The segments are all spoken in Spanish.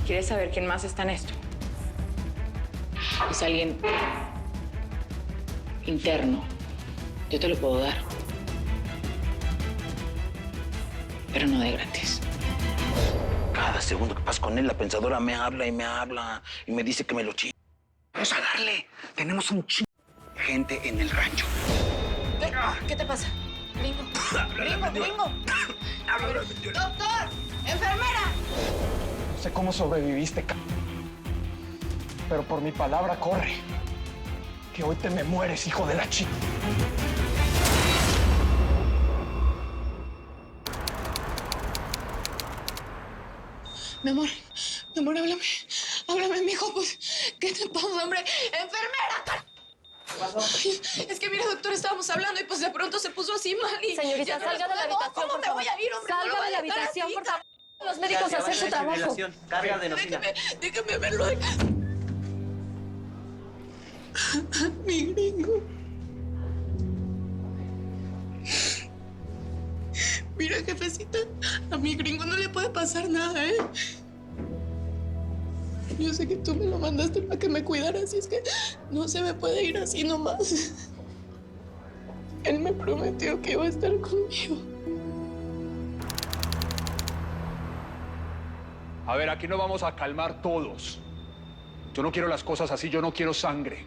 ¿Quieres saber quién más está en esto? Es alguien interno. Yo te lo puedo dar. Pero no de gratis. Cada segundo que paso con él, la pensadora me habla y me dice que me lo chingue. Vamos a darle. Tenemos un chingo de gente en el rancho. ¿Qué te pasa? Gringo. Gringo. ¡Doctor! ¡Enfermera! No sé cómo sobreviviste, pero por mi palabra corre. Que hoy te me mueres, hijo de la chica. Mi amor, háblame, mijo, pues, ¿qué te pasa, hombre? ¡Enfermera! ¿Qué pasó? Es que, mira, doctor, estábamos hablando y pues de pronto se puso así mal y... Señorita, salga de la habitación, ¿Cómo por me favor. voy a ir, hombre? No lo Salga voy de la a dejar habitación, así. por favor. Los médicos a hacer su trabajo. Carga de adenosina. Déjame verlo. Mi gringo. Mira, jefecita, a mi gringo no le puede pasar nada, ¿eh? Yo sé que tú me lo mandaste para que me cuidara, así es que no se me puede ir así nomás. Él me prometió que iba a estar conmigo. A ver, aquí nos vamos a calmar todos. Yo no quiero las cosas así, yo no quiero sangre.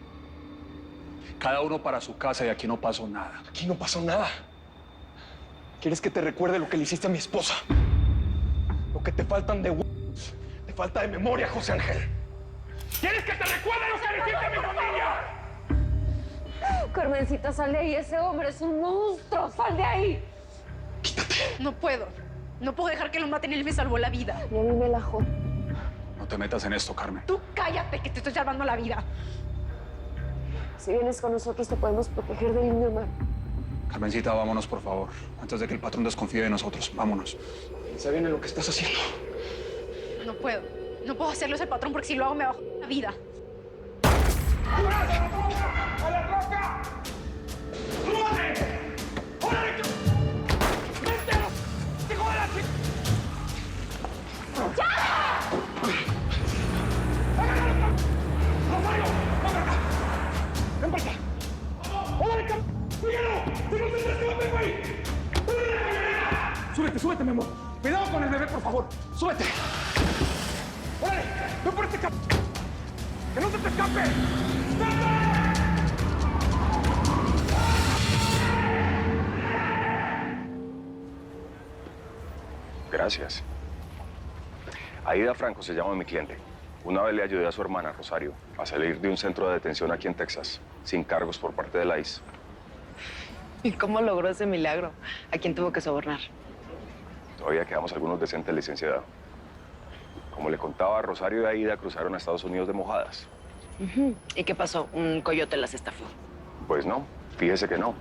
Cada uno para su casa y aquí no pasó nada. Aquí no pasó nada. ¿Quieres que te recuerde lo que le hiciste a mi esposa? Lo que te faltan de huevos. Te falta de memoria, José Ángel. ¿Quieres que te recuerde lo que le hiciste a mi familia? Carmencita, sal de ahí. Ese hombre es un monstruo. ¡Sal de ahí! Quítate. No puedo. No puedo dejar que lo maten. Él me salvó la vida. Y a mí me lajó. No te metas en esto, Carmen. Tú cállate, que te estoy salvando la vida. Si vienes con nosotros, te podemos proteger del indio mal. Carmencita, vámonos, por favor. Antes de que el patrón desconfíe de nosotros. Vámonos. Piensa bien en lo que estás haciendo. No puedo. No puedo hacerlo ese patrón porque si lo hago me bajo la vida. ¡A la roca! ¡Súbate! ¡Órale! ¡Mételo! ¡Hijo de la chica! ¡Ya! ¡Rosario! ¡Ven para acá! ¡Ven para acá! ¡Órale, ¡síguelo! ¡Síguelo! ¡Síguelo, güey! Súbete, mi amor. Cuidado con el bebé, por favor. Súbete. ¡Órale! ¡Ven por este ¡que no se te escape! Gracias. Aida Franco se llama mi cliente. Una vez le ayudé a su hermana, Rosario, a salir de un centro de detención aquí en Texas, sin cargos por parte de la ICE. ¿Y cómo logró ese milagro? ¿A quién tuvo que sobornar? Todavía quedamos algunos decentes, licenciada. Como le contaba, Rosario y Aida cruzaron a Estados Unidos de mojadas. ¿Y qué pasó? ¿Un coyote las estafó? Pues no, fíjese que no.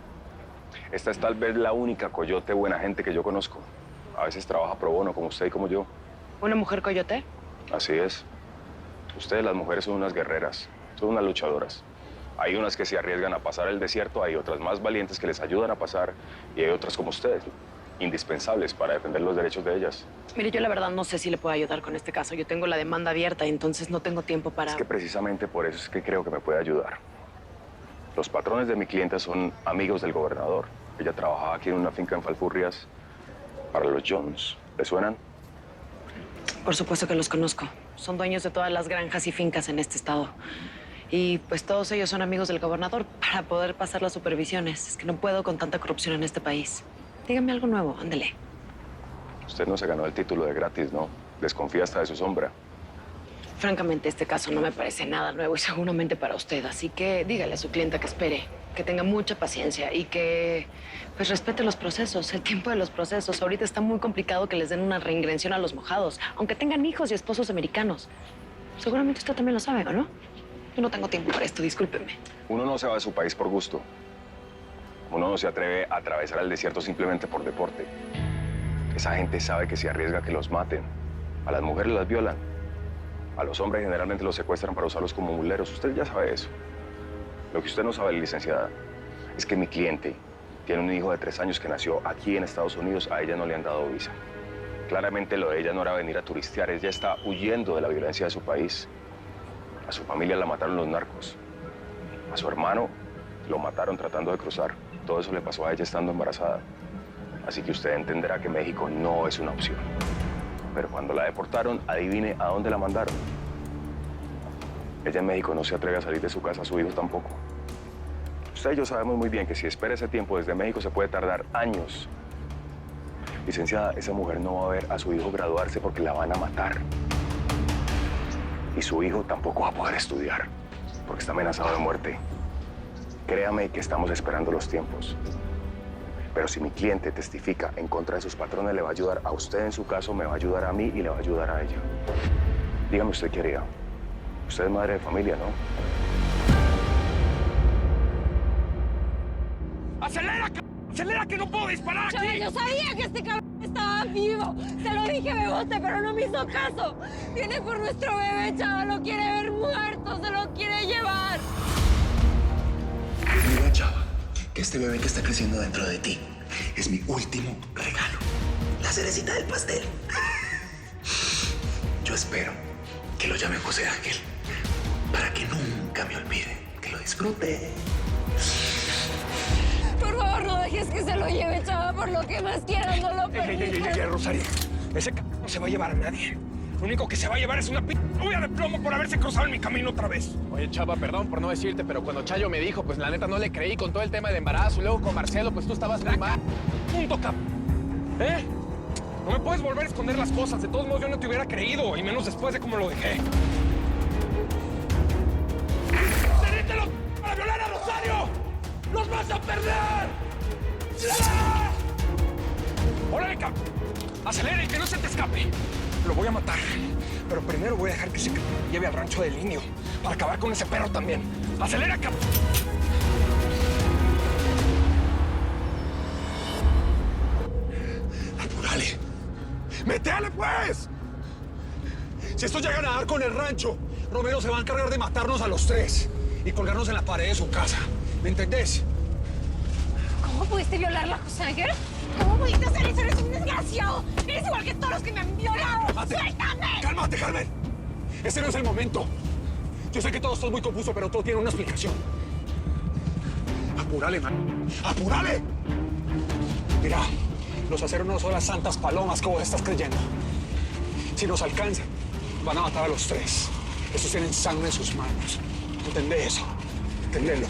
Esta es tal vez la única coyote buena gente que yo conozco. A veces trabaja pro bono, como usted y como yo. ¿Una mujer coyote? Así es. Ustedes, las mujeres, son unas guerreras, son unas luchadoras. Hay unas que se arriesgan a pasar el desierto, hay otras más valientes que les ayudan a pasar, y hay otras como ustedes, indispensables para defender los derechos de ellas. Mire, yo la verdad no sé si le puedo ayudar con este caso. Yo tengo la demanda abierta y entonces no tengo tiempo para... Es que precisamente por eso es que creo que me puede ayudar. Los patrones de mi cliente son amigos del gobernador. Ella trabajaba aquí en una finca en Falfurrias para los Jones. ¿Le suenan? Por supuesto que los conozco. Son dueños de todas las granjas y fincas en este estado. Y pues todos ellos son amigos del gobernador para poder pasar las supervisiones. Es que no puedo con tanta corrupción en este país. Dígame algo nuevo, ándele. Usted no se ganó el título de gratis, ¿no? Desconfía hasta de su sombra. Francamente, este caso no me parece nada nuevo y seguramente para usted. Así que dígale a su clienta que espere, que tenga mucha paciencia y que pues respete los procesos, el tiempo de los procesos. Ahorita está muy complicado que les den una reingrenación a los mojados, aunque tengan hijos y esposos americanos. Seguramente usted también lo sabe, ¿o no? Yo no tengo tiempo para esto, discúlpeme. Uno no se va de su país por gusto. Uno no se atreve a atravesar el desierto simplemente por deporte. Esa gente sabe que se arriesga a que los maten. A las mujeres las violan. A los hombres generalmente los secuestran para usarlos como muleros. Usted ya sabe eso. Lo que usted no sabe, licenciada, es que mi cliente tiene un hijo de 3 años que nació aquí en Estados Unidos. A ella no le han dado visa. Claramente lo de ella no era venir a turistear, ella está huyendo de la violencia de su país. A su familia la mataron los narcos. A su hermano lo mataron tratando de cruzar. Todo eso le pasó a ella estando embarazada. Así que usted entenderá que México no es una opción. Pero cuando la deportaron, adivine a dónde la mandaron. Ella en México no se atreve a salir de su casa, su hijo tampoco. Usted y yo sabemos muy bien que si espera ese tiempo desde México se puede tardar años. Licenciada, esa mujer no va a ver a su hijo graduarse porque la van a matar. Y su hijo tampoco va a poder estudiar porque está amenazado de muerte. Créame que estamos esperando los tiempos. Pero si mi cliente testifica en contra de sus patrones, le va a ayudar a usted en su caso, me va a ayudar a mí y le va a ayudar a ella. Dígame usted qué haría. Usted es madre de familia, ¿no? ¡Acelera, ¡acelera que no puedo disparar aquí! Yo sabía que este cabrón estaba vivo. Se lo dije a Bebote, pero no me hizo caso. Viene por nuestro bebé, chaval. Lo quiere ver muerto. Se lo quiere llevar. Mira, chava, que este bebé que está creciendo dentro de ti es mi último regalo. La cerecita del pastel. Yo espero que lo llame José Ángel para que nunca me olvide, que lo disfrute. Por favor, no dejes que se lo lleve, chava. Por lo que más quieras, no lo permitas. Rosario, ese no se va a llevar a nadie. Lo único que se va a llevar es una olla de plomo por haberse cruzado en mi camino otra vez. Oye, chava, perdón por no decirte, pero cuando Chayo me dijo, pues la neta no le creí con todo el tema del embarazo. Y luego con Marcelo, pues tú estabas muy mal. Punto, ¿eh? No me puedes volver a esconder las cosas. De todos modos, yo no te hubiera creído, y menos después de cómo lo dejé. ¡Tenítelo para violar a Rosario! ¡Los vas a perder! ¡Ah! ¡Órale, ¡acelera y que no se te escape! Lo voy a matar, pero primero voy a dejar que se lleve al rancho del Indio para acabar con ese perro también. ¡Acelera, Apúrale. ¡Métele, pues! Si estos llegan a dar con el rancho, Romero se va a encargar de matarnos a los tres y colgarnos en la pared de su casa. ¿Me entendés? ¿Cómo pudiste violarla, José Ángel? ¿Cómo pudiste hacer eso? Eres un desgraciado. Eres igual que todos los que me han violado. ¡Suéltame! ¡Cálmate, Carmen! Ese no es el momento. Yo sé que todo está muy confuso, pero todo tiene una explicación. ¡Apúrale, man! ¡Apúrale! Mira, los aceros no son las santas palomas que vos estás creyendo. Si nos alcanzan, van a matar a los tres. Estos tienen sangre en sus manos. ¿Entendés eso? ¿Entendelo?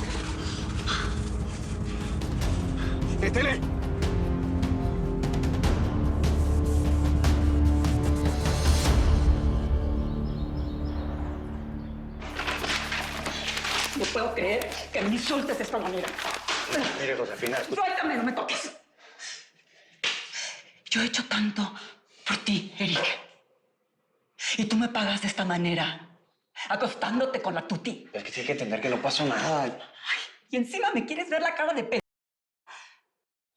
¡Métele! No puedo creer que me insultes de esta manera. Mire, Josefina, Suéltame, no me toques. Yo he hecho tanto por ti, Eric. Y tú me pagas de esta manera, acostándote con la tuti. es que sí hay que entender que no pasó nada. Y encima me quieres ver la cara de p...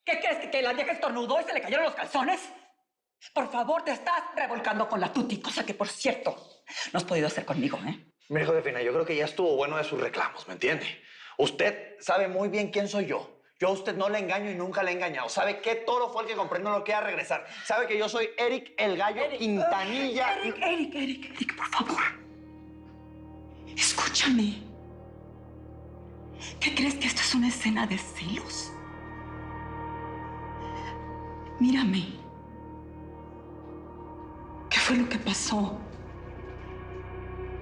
¿Qué crees? ¿Que la vieja estornudó y se le cayeron los calzones? Por favor, te estás revolcando con la tuti, cosa que, por cierto, no has podido hacer conmigo, ¿eh? Mire, Josefina, yo creo que ya estuvo bueno de sus reclamos, ¿me entiende? Usted sabe muy bien quién soy yo. Yo a usted no le engaño y nunca le he engañado. ¿Sabe qué toro fue el que compré y no lo quiera regresar? ¿Sabe que yo soy Eric el Gallo Quintanilla? Eric, por favor. Escúchame. ¿Qué crees que esto es una escena de celos? Mírame. ¿Qué fue lo que pasó?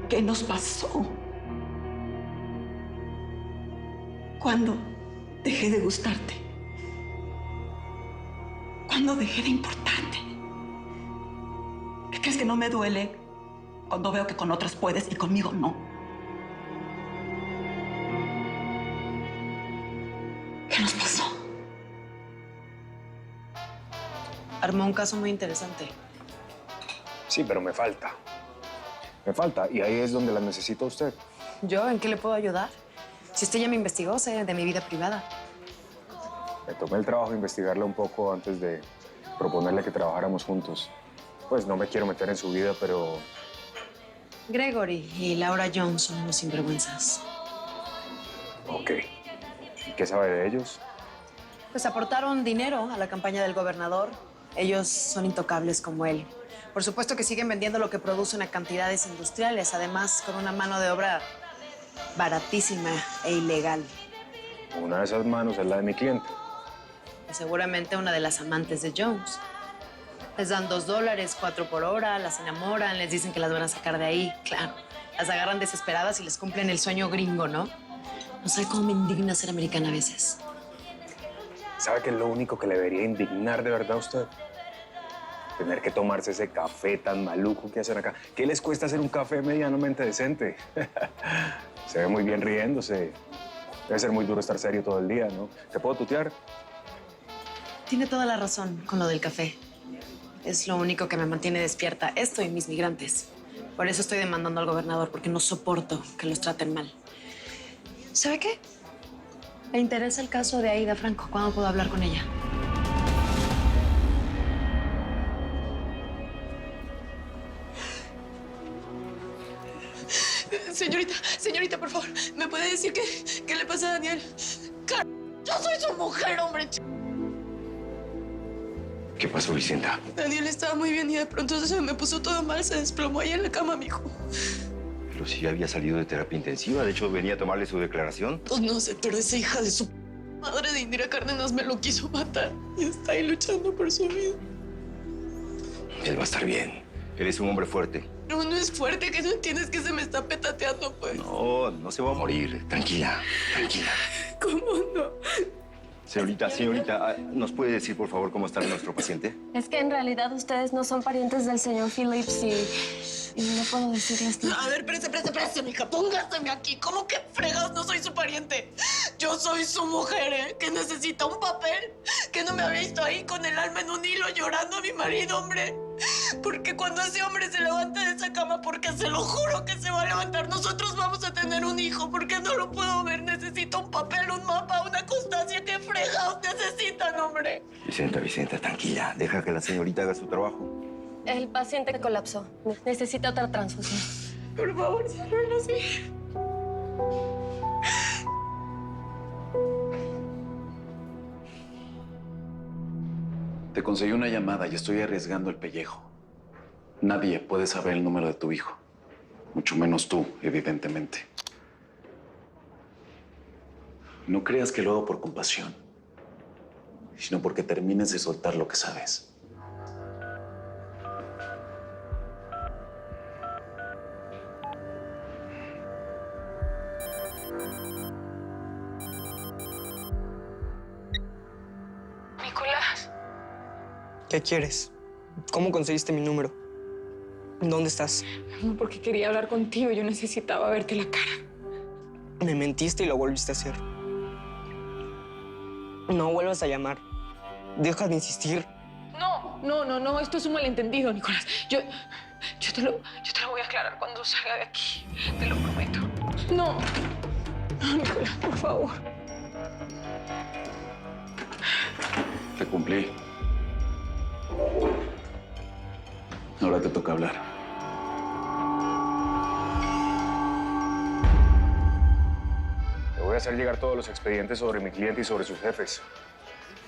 ¿Qué nos pasó? ¿Cuándo dejé de gustarte? ¿Cuándo dejé de importarte? ¿Qué crees que no me duele cuando veo que con otras puedes y conmigo no? ¿Qué nos pasó? Armó un caso muy interesante. Sí, pero me falta. Me falta, y ahí es donde la necesita usted. ¿Yo en qué le puedo ayudar? Si usted ya me investigó, sé de mi vida privada. Me tomé el trabajo de investigarla un poco antes de proponerle que trabajáramos juntos. Pues no me quiero meter en su vida, pero... Gregory y Laura Jones son unos sinvergüenzas. Ok. ¿Y qué sabe de ellos? Pues aportaron dinero a la campaña del gobernador Ellos son intocables como él. Por supuesto que siguen vendiendo lo que producen a cantidades industriales, además con una mano de obra baratísima e ilegal. Una de esas manos es la de mi cliente. Y seguramente una de las amantes de Jones. Les dan $2, 4 por hora, las enamoran, les dicen que las van a sacar de ahí. Claro, las agarran desesperadas y les cumplen el sueño gringo, ¿no? No sabe cómo me indigna ser americana a veces. ¿Sabe qué es lo único que le debería indignar de verdad a usted? Tener que tomarse ese café tan maluco que hacen acá. ¿Qué les cuesta hacer un café medianamente decente? Se ve muy bien riéndose. Debe ser muy duro estar serio todo el día, ¿no? ¿Te puedo tutear? Tiene toda la razón con lo del café. Es lo único que me mantiene despierta. Esto y mis migrantes. Por eso estoy demandando al gobernador, porque no soporto que los traten mal. ¿Sabe qué? Me interesa el caso de Aida Franco. ¿Cuándo puedo hablar con ella? Señorita, por favor, ¿me puede decir qué le pasa a Daniel? Yo soy su mujer, hombre. ¿Qué pasó, Vicenta? Daniel estaba muy bien y de pronto se me puso todo mal, se desplomó ahí en la cama, mijo. Pero sí había salido de terapia intensiva. De hecho, venía a tomarle su declaración. Pues no sé, pero esa hija de su madre de Indira Cárdenas me lo quiso matar y está ahí luchando por su vida. Él va a estar bien. Él es un hombre fuerte. No, no es fuerte, que no entiendes que se me está petateando, pues. No, no se va a morir. Tranquila, tranquila. ¿Cómo no? Señorita, ¿nos puede decir, por favor, cómo está nuestro paciente? Es que en realidad ustedes no son parientes del señor Phillips y no puedo decirles nada. A ver, espérese, mija, póngaseme aquí. ¿Cómo que fregados no soy su pariente? Yo soy su mujer, ¿eh? Que necesita un papel. Que no me había visto ahí con el alma en un hilo llorando a mi marido, hombre. Porque cuando ese hombre se levante de esa cama, porque se lo juro que se va a levantar, nosotros vamos a tener un hijo. Porque no lo puedo ver. Necesito un papel, un mapa, una constancia. ¿Qué fregados necesitan, hombre? Vicenta, tranquila. Deja que la señorita haga su trabajo. El paciente colapsó. Necesita otra transfusión. Por favor, ciérralo así. Te conseguí una llamada y estoy arriesgando el pellejo. Nadie puede saber el número de tu hijo. Mucho menos tú, evidentemente. No creas que lo hago por compasión, sino porque termines de soltar lo que sabes. Nicolás. ¿Qué quieres? ¿Cómo conseguiste mi número? ¿Dónde estás? Porque quería hablar contigo. Yo necesitaba verte la cara. Me mentiste y lo volviste a hacer. No vuelvas a llamar. Deja de insistir. No. Esto es un malentendido, Nicolás. Yo te lo voy a aclarar cuando salga de aquí. Te lo prometo. No, Nicolás, por favor. Te cumplí. Ahora te toca hablar. Te voy a hacer llegar todos los expedientes sobre mi cliente y sobre sus jefes.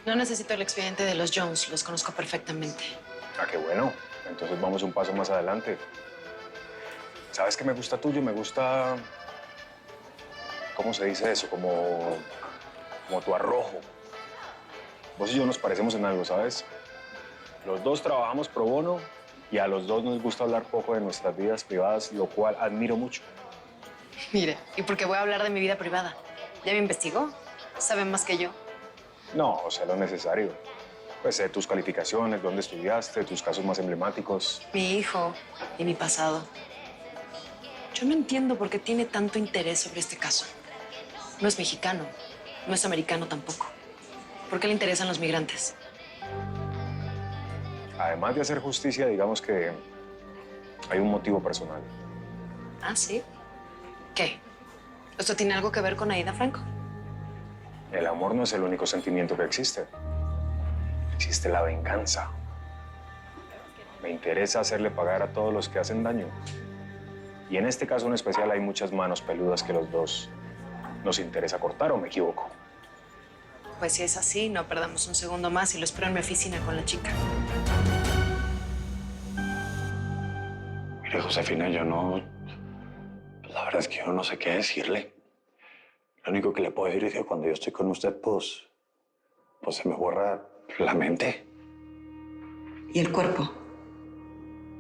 No necesito el expediente de los Jones, los conozco perfectamente. Ah, qué bueno. Entonces vamos un paso más adelante. ¿Sabes qué me gusta tuyo? Me gusta... ¿Cómo se dice eso? Como tu arrojo. Vos y yo nos parecemos en algo, ¿sabes? Los dos trabajamos pro bono y a los dos nos gusta hablar poco de nuestras vidas privadas, lo cual admiro mucho. Mire, ¿y por qué voy a hablar de mi vida privada? ¿Ya me investigó? ¿Sabe más que yo? No, o sea, lo necesario. Pues sé tus calificaciones, dónde estudiaste, tus casos más emblemáticos. Mi hijo y mi pasado. Yo no entiendo por qué tiene tanto interés sobre este caso. No es mexicano, no es americano tampoco. ¿Por qué le interesan los migrantes? Además de hacer justicia, digamos que hay un motivo personal. ¿Ah, sí? ¿Qué? ¿Esto tiene algo que ver con Aida Franco? El amor no es el único sentimiento que existe. Existe la venganza. Me interesa hacerle pagar a todos los que hacen daño. Y en este caso en especial hay muchas manos peludas que los dos nos interesa cortar, ¿o me equivoco? Pues si es así, no perdamos un segundo más y lo espero en mi oficina con la chica. Mire, Josefina, yo no... La verdad es que yo no sé qué decirle. Lo único que le puedo decir es que cuando yo estoy con usted, pues se me borra la mente. Y el cuerpo,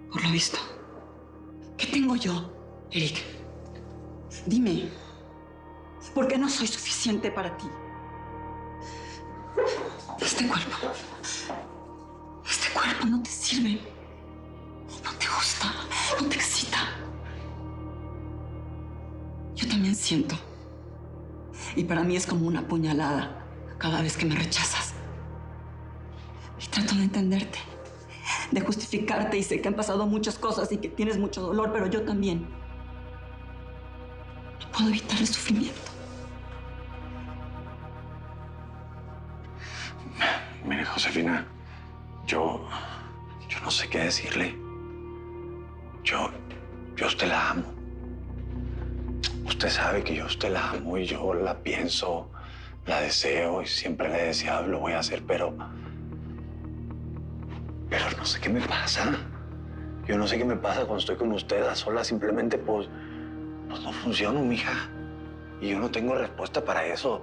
por lo visto. ¿Qué tengo yo, Eric? Dime, ¿por qué no soy suficiente para ti? Este cuerpo no te sirve. No te gusta, no te excita. Yo también siento. Y para mí es como una puñalada cada vez que me rechazas. Y trato de entenderte, de justificarte, y sé que han pasado muchas cosas y que tienes mucho dolor, pero yo también. No puedo evitar el sufrimiento. Mire, Josefina, yo no sé qué decirle. Yo a usted la amo. Usted sabe que yo a usted la amo y yo la pienso, la deseo y siempre la he deseado y lo voy a hacer, pero no sé qué me pasa. Yo no sé qué me pasa cuando estoy con usted a solas. Simplemente, pues no funciono, mija. Y yo no tengo respuesta para eso.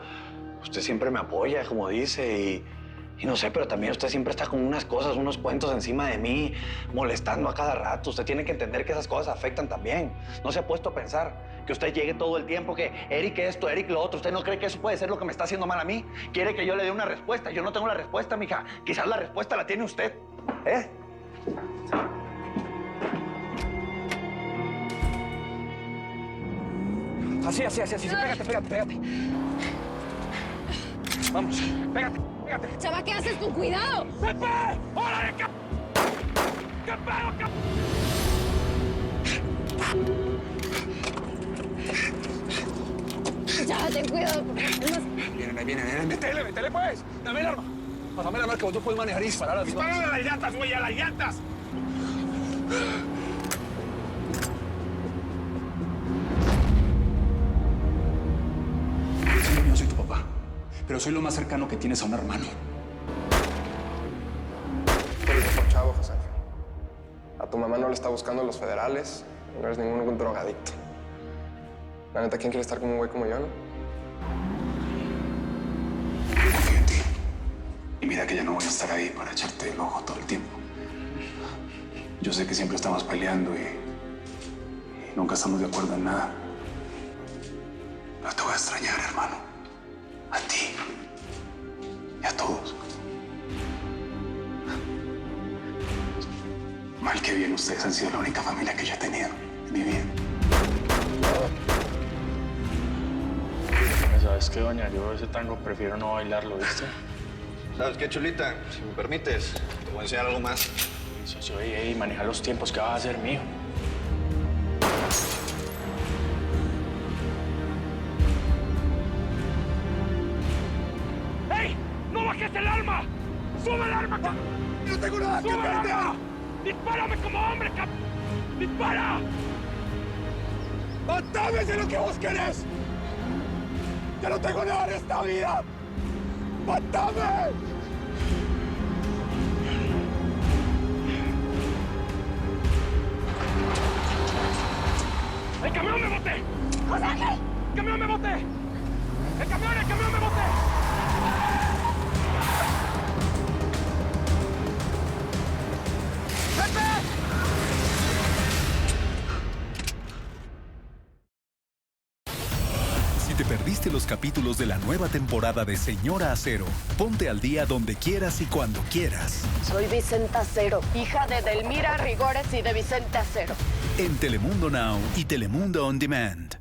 Usted siempre me apoya, como dice, y no sé, pero también usted siempre está con unas cosas, unos cuentos encima de mí, molestando a cada rato. Usted tiene que entender que esas cosas afectan también. No se ha puesto a pensar que usted llegue todo el tiempo, que Eric esto, Eric lo otro. ¿Usted no cree que eso puede ser lo que me está haciendo mal a mí? Quiere que yo le dé una respuesta. Yo no tengo la respuesta, mija. Quizás la respuesta la tiene usted. ¿Eh? Así. Pégate. Vamos, pégate. Chava, ¿qué haces? ¡Con cuidado! ¡Pepe! ¡Órale, ¡qué pedo, Chava, ten cuidado. Vienen. Métele, pues. Dame el arma. Pásame el arma que vos no puedes manejar y disparar. ¡Dispárale a las llantas, güey! ¡A las llantas! Yo soy tu papá, pero soy lo más cercano que tienes a un hermano. Tú eres mejor chavo, José. A tu mamá no le está buscando los federales. No eres ningún drogadicto. La neta, ¿quién quiere estar con un güey como yo, no? Confío en ti. Y mira que ya no voy a estar ahí para echarte el ojo todo el tiempo. Yo sé que siempre estamos peleando y nunca estamos de acuerdo en nada. Pero te voy a extrañar, hermano. A ti y a todos. Mal que bien, ustedes han sido la única familia que yo he tenido en mi vida. ¿Sabes qué, doña? Yo ese tango prefiero no bailarlo, ¿viste? ¿Sabes qué, chulita? Si me permites, te voy a enseñar algo más. Socio, ey, maneja los tiempos que vas a hacer, mijo. ¡Ey! ¡No bajes el arma! ¡Sube el arma! ¡No tengo nada que perder! ¡Dispárame como hombre, ¡Dispara! ¡Mátame de lo que vos querés! ¡Ya no tengo nada en esta vida! ¡Mátame! ¡El camión me boté! ¡José Ángel! ¡El camión me boté! ¡El camión me boté! Si te perdiste los capítulos de la nueva temporada de Señora Acero, ponte al día donde quieras y cuando quieras. Soy Vicenta Acero, hija de Delmira Rigores y de Vicente Acero. En Telemundo Now y Telemundo On Demand.